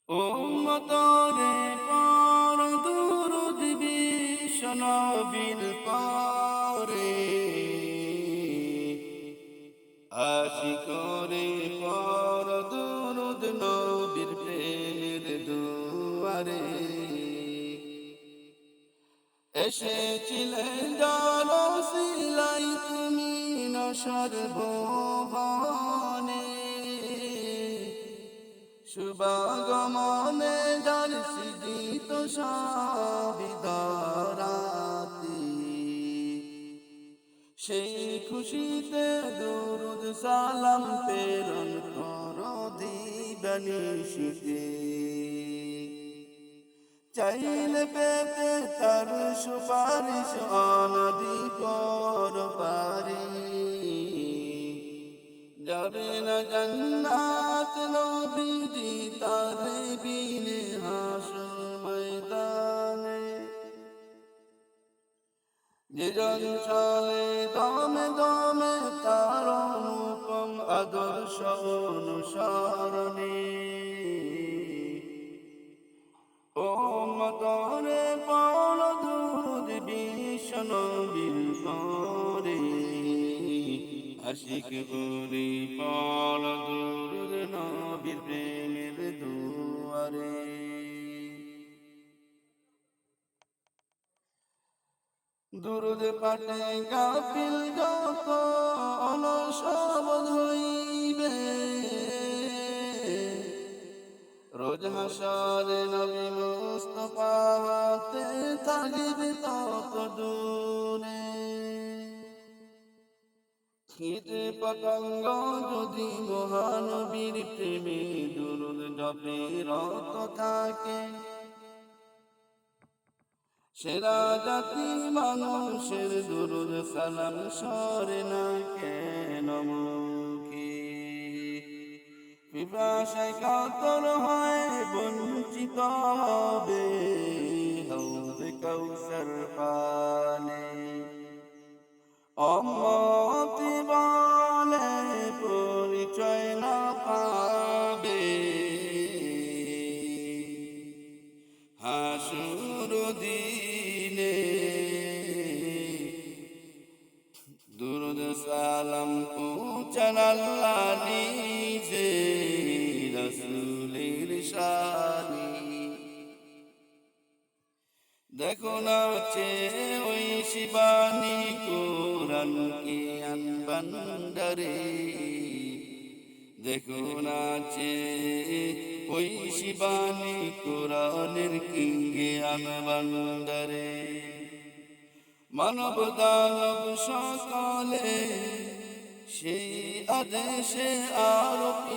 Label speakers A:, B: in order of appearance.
A: উম্মতরে পর দুরুদ বিশ্ব নবীর পরে আশিকরে পর দুরুদ নবীর প্রেমের দুয়ারে এসেছিলেন জলশিলাই তুমি সর্বভুবনে শুভাগমনে যার সিদিত সাবিদারাতি সেই খুশিতে দুরুদ সালাম প্রেরণ করো দিবানিশিতে চাইলে পেতে তার সুপারিশ অনদি পর পারি যাবে না জান্নাত নবীজি তার বিনে হাসর ময়দানে যে জন চলে দমে দমে তার অনুপম আদর্শ অনুসরণে উম্মতরে পড় দুরুদ বিশ্ব নবীর পরে আশিক করি পড় দুরুদ নবীর প্রেমের দুয়ারে দুরুদ পাঠে গাফিল যত অলস বোধ হইবে রোজ হাসরে নবী মুস্তাফা হাতে থাকিবে তত দূরে কীট পতঙ্গ যদি মহানবীর প্রেমে দুরুদ জপে রত থাকে সেরা জাতি মানুষের দুরুদ সালাম সরে না কেন মুখে পিপাসায় কাতর হয় বঞ্চিত হবে হাউজ কাউসার পানে অমতি বলে পরিচয় না পাবে হাসুর দিনে দুরুদ সালাম পৌঁছান আল্লাহ নিজে রাসূলের শানে দেখো নাচে ওই শিবানী কোরআন কে আনবান্ডারে দেখো নাচে ওই শিবানী কোরআনের কিঙ্গে আনবান্ডারে মানব দানব সকলে সেই আদেশে আরোপিত